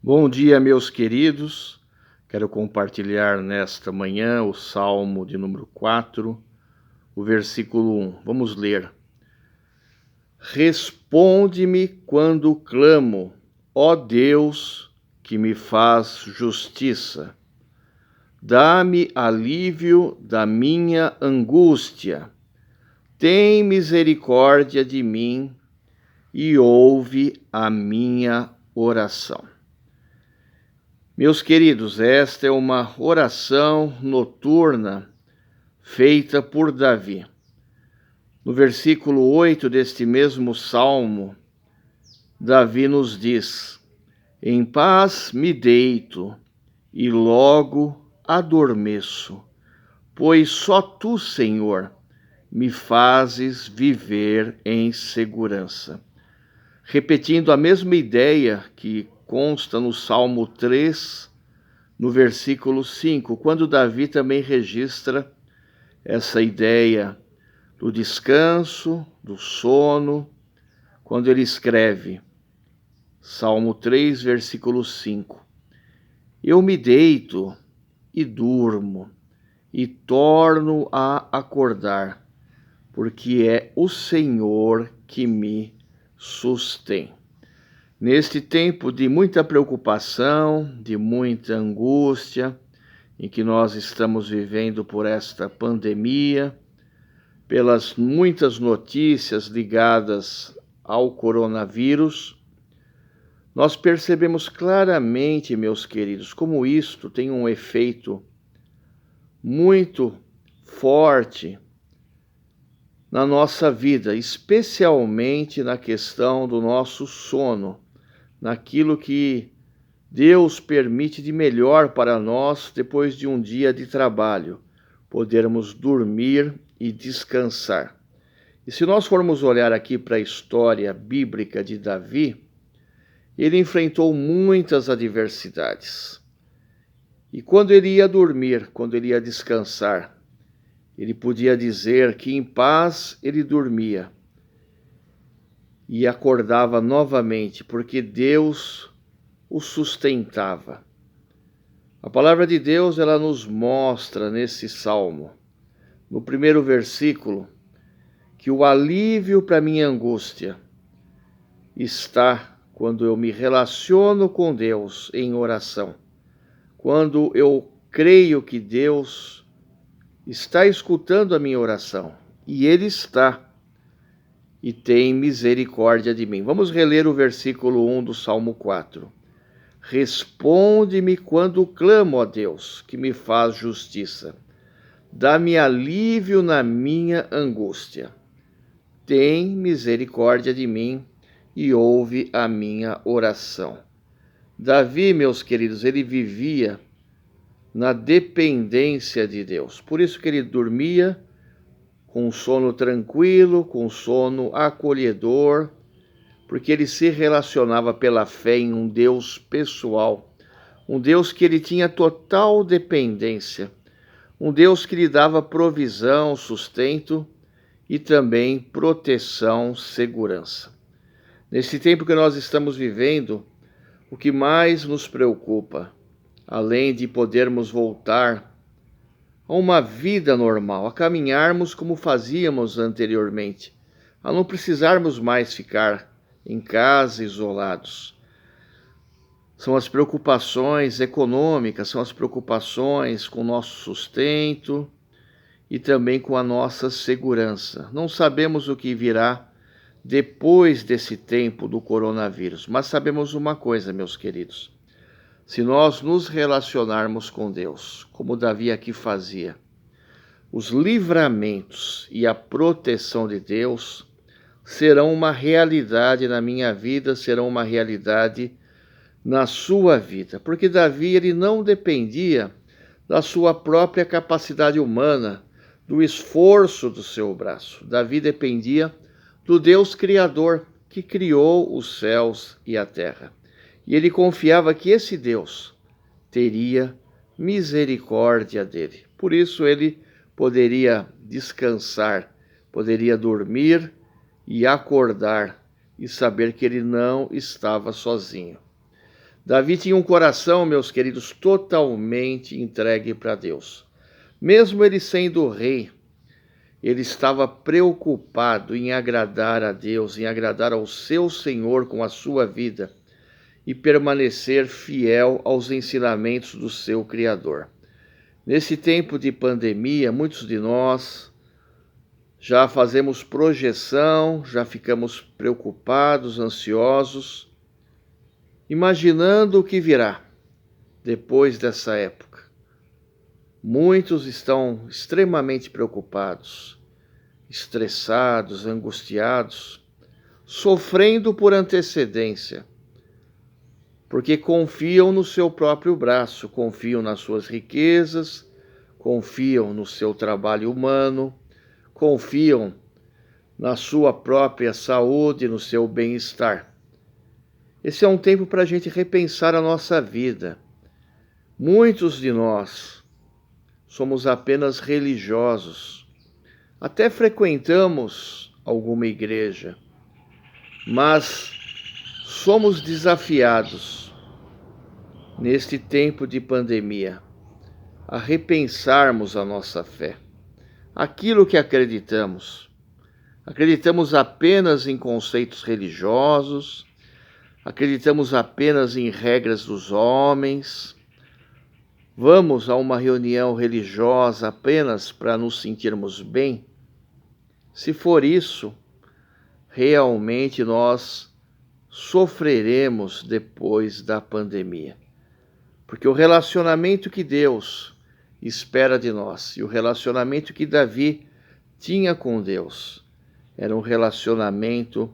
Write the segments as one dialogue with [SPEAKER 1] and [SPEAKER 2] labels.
[SPEAKER 1] Bom dia, meus queridos. Quero compartilhar nesta manhã o Salmo de número 4, o versículo 1. Vamos ler. Responde-me quando clamo, ó Deus, que me faz justiça. Dá-me alívio da minha angústia. Tem misericórdia de mim e ouve a minha oração. Meus queridos, esta é uma oração noturna feita por Davi. No versículo 8 deste mesmo salmo, Davi nos diz: Em paz me deito e logo adormeço, pois só tu, Senhor, me fazes viver em segurança. Repetindo a mesma ideia que consta no Salmo 3, no versículo 5, quando Davi também registra essa ideia do descanso, do sono, quando ele escreve, Salmo 3, versículo 5, Eu me deito e durmo, e torno a acordar, porque é o Senhor que me sustém. Neste tempo de muita preocupação, de muita angústia, em que nós estamos vivendo por esta pandemia, pelas muitas notícias ligadas ao coronavírus, nós percebemos claramente, meus queridos, como isto tem um efeito muito forte na nossa vida, especialmente na questão do nosso sono, naquilo que Deus permite de melhor para nós depois de um dia de trabalho, podermos dormir e descansar. E se nós formos olhar aqui para a história bíblica de Davi, ele enfrentou muitas adversidades. E quando ele ia dormir, quando ele ia descansar, ele podia dizer que em paz ele dormia e acordava novamente, porque Deus o sustentava. A palavra de Deus, ela nos mostra nesse salmo, no primeiro versículo, que o alívio para minha angústia está quando eu me relaciono com Deus em oração, quando eu creio que Deus está escutando a minha oração, e Ele está, e tem misericórdia de mim. Vamos reler o versículo 1 do Salmo 4. Responde-me quando clamo a Deus, que me faz justiça. Dá-me alívio na minha angústia. Tem misericórdia de mim e ouve a minha oração. Davi, meus queridos, ele vivia na dependência de Deus. Por isso que ele dormia com sono tranquilo, com sono acolhedor, porque ele se relacionava pela fé em um Deus pessoal, um Deus que ele tinha total dependência, um Deus que lhe dava provisão, sustento e também proteção, segurança. Nesse tempo que nós estamos vivendo, o que mais nos preocupa, além de podermos voltar a uma vida normal, a caminharmos como fazíamos anteriormente, a não precisarmos mais ficar em casa isolados. São as preocupações econômicas, são as preocupações com o nosso sustento e também com a nossa segurança. Não sabemos o que virá depois desse tempo do coronavírus, mas sabemos uma coisa, meus queridos. Se nós nos relacionarmos com Deus, como Davi aqui fazia, os livramentos e a proteção de Deus serão uma realidade na minha vida, serão uma realidade na sua vida. Porque Davi, ele não dependia da sua própria capacidade humana, do esforço do seu braço. Davi dependia do Deus Criador, que criou os céus e a terra. E ele confiava que esse Deus teria misericórdia dele. Por isso ele poderia descansar, poderia dormir e acordar e saber que ele não estava sozinho. Davi tinha um coração, meus queridos, totalmente entregue para Deus. Mesmo ele sendo rei, ele estava preocupado em agradar a Deus, em agradar ao seu Senhor com a sua vida e permanecer fiel aos ensinamentos do seu Criador. Nesse tempo de pandemia, muitos de nós já fazemos projeção, já ficamos preocupados, ansiosos, imaginando o que virá depois dessa época. Muitos estão extremamente preocupados, estressados, angustiados, sofrendo por antecedência, porque confiam no seu próprio braço, confiam nas suas riquezas, confiam no seu trabalho humano, confiam na sua própria saúde, no seu bem-estar. Esse é um tempo para a gente repensar a nossa vida. Muitos de nós somos apenas religiosos, até frequentamos alguma igreja, mas somos desafiados neste tempo de pandemia a repensarmos a nossa fé, aquilo que acreditamos. Acreditamos apenas em conceitos religiosos, acreditamos apenas em regras dos homens. Vamos a uma reunião religiosa apenas para nos sentirmos bem? Se for isso, realmente nós sofreremos depois da pandemia. Porque o relacionamento que Deus espera de nós e o relacionamento que Davi tinha com Deus era um relacionamento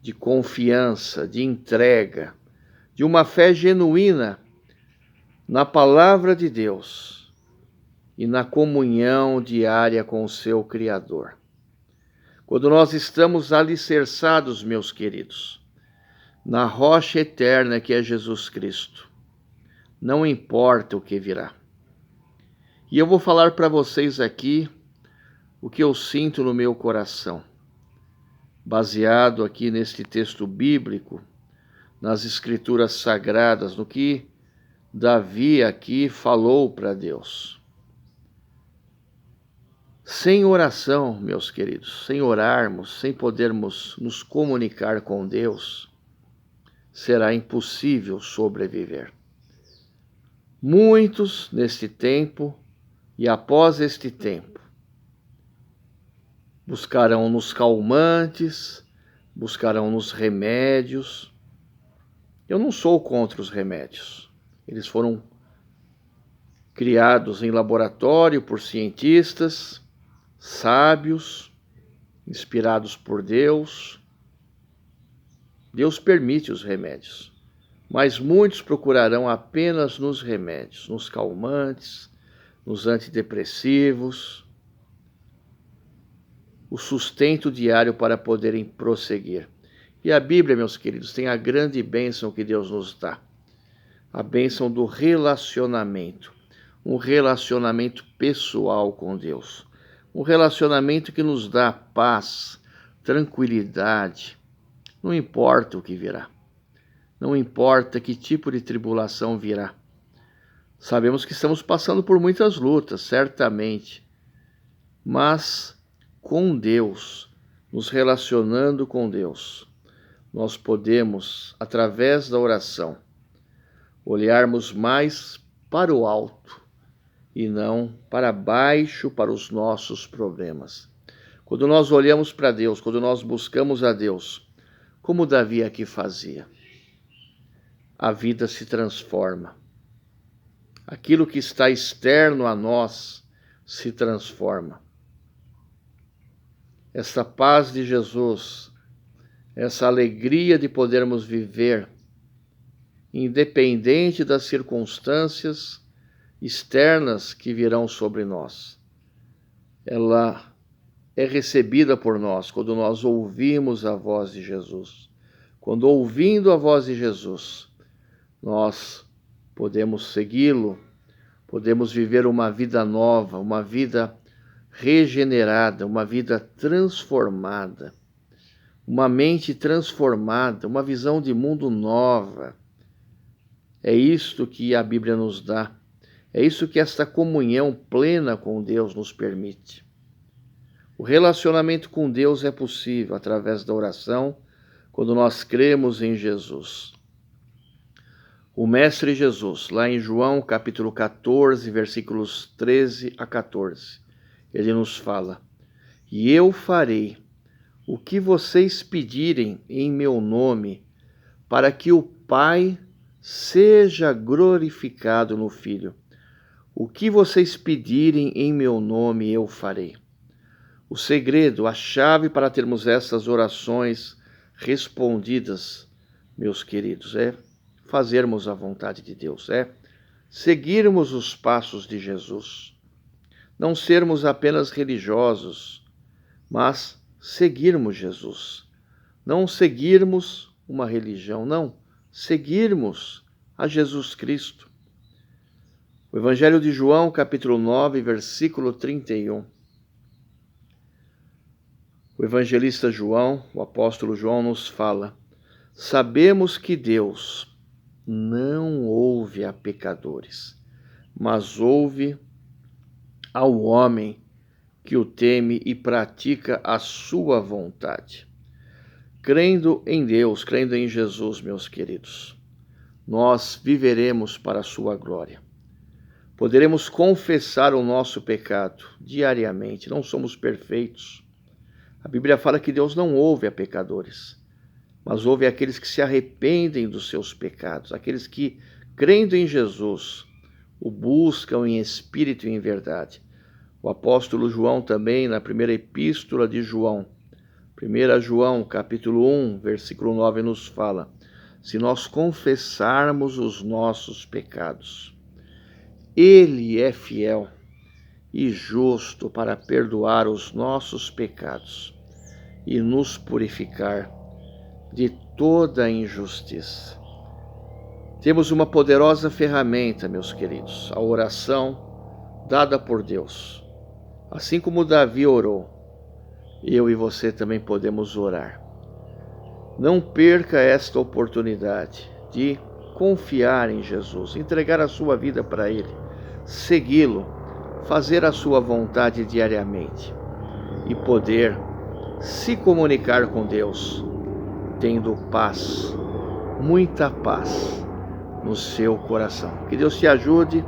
[SPEAKER 1] de confiança, de entrega, de uma fé genuína na palavra de Deus e na comunhão diária com o seu Criador. Quando nós estamos alicerçados, meus queridos, na rocha eterna que é Jesus Cristo, não importa o que virá. E eu vou falar para vocês aqui o que eu sinto no meu coração, baseado aqui neste texto bíblico, nas Escrituras Sagradas, no que Davi aqui falou para Deus. Sem oração, meus queridos, sem orarmos, sem podermos nos comunicar com Deus, será impossível sobreviver. Muitos neste tempo e após este tempo buscarão nos calmantes, buscarão nos remédios. Eu não sou contra os remédios. Eles foram criados em laboratório por cientistas sábios, inspirados por Deus. Deus permite os remédios, mas muitos procurarão apenas nos remédios, nos calmantes, nos antidepressivos, o sustento diário para poderem prosseguir. E a Bíblia, meus queridos, tem a grande bênção que Deus nos dá, a bênção do relacionamento, um relacionamento pessoal com Deus, um relacionamento que nos dá paz, tranquilidade, não importa o que virá, não importa que tipo de tribulação virá. Sabemos que estamos passando por muitas lutas, certamente, mas com Deus, nos relacionando com Deus, nós podemos, através da oração, olharmos mais para o alto e não para baixo, para os nossos problemas. Quando nós olhamos para Deus, quando nós buscamos a Deus, como Davi aqui fazia, a vida se transforma. Aquilo que está externo a nós se transforma. Essa paz de Jesus, essa alegria de podermos viver, independente das circunstâncias externas que virão sobre nós, ela é recebida por nós quando nós ouvimos a voz de Jesus. Quando ouvindo a voz de Jesus, nós podemos segui-lo, podemos viver uma vida nova, uma vida regenerada, uma vida transformada, uma mente transformada, uma visão de mundo nova. É isto que a Bíblia nos dá. É isso que esta comunhão plena com Deus nos permite. O relacionamento com Deus é possível através da oração, quando nós cremos em Jesus. O Mestre Jesus, lá em João capítulo 14, versículos 13 a 14, ele nos fala: "E eu farei o que vocês pedirem em meu nome, para que o Pai seja glorificado no Filho. O que vocês pedirem em meu nome, eu farei." O segredo, a chave para termos essas orações respondidas, meus queridos, é fazermos a vontade de Deus, é seguirmos os passos de Jesus. Não sermos apenas religiosos, mas seguirmos Jesus. Não seguirmos uma religião, não. Seguirmos a Jesus Cristo. O Evangelho de João, capítulo 9, versículo 31. O evangelista João, o apóstolo João, nos fala: "Sabemos que Deus não ouve a pecadores, mas ouve ao homem que o teme e pratica a sua vontade." Crendo em Deus, crendo em Jesus, meus queridos, nós viveremos para a sua glória. Poderemos confessar o nosso pecado diariamente. Não somos perfeitos. A Bíblia fala que Deus não ouve a pecadores, mas ouve aqueles que se arrependem dos seus pecados, aqueles que, crendo em Jesus, o buscam em espírito e em verdade. O apóstolo João também, na primeira epístola de João, 1 João, capítulo 1, versículo 9, nos fala: "Se nós confessarmos os nossos pecados, Ele é fiel e justo para perdoar os nossos pecados e nos purificar de toda injustiça." Temos uma poderosa ferramenta, meus queridos, a oração dada por Deus. Assim como Davi orou, eu e você também podemos orar. Não perca esta oportunidade de confiar em Jesus, entregar a sua vida para Ele, segui-lo, fazer a sua vontade diariamente e poder se comunicar com Deus, tendo paz, muita paz no seu coração. Que Deus te ajude,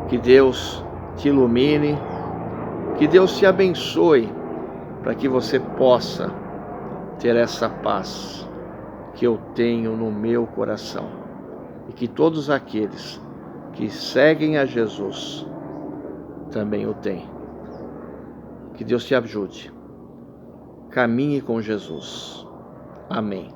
[SPEAKER 1] que Deus te ilumine, que Deus te abençoe, para que você possa ter essa paz que eu tenho no meu coração, e que todos aqueles que seguem a Jesus também o têm. Que Deus te ajude. Caminhe com Jesus. Amém.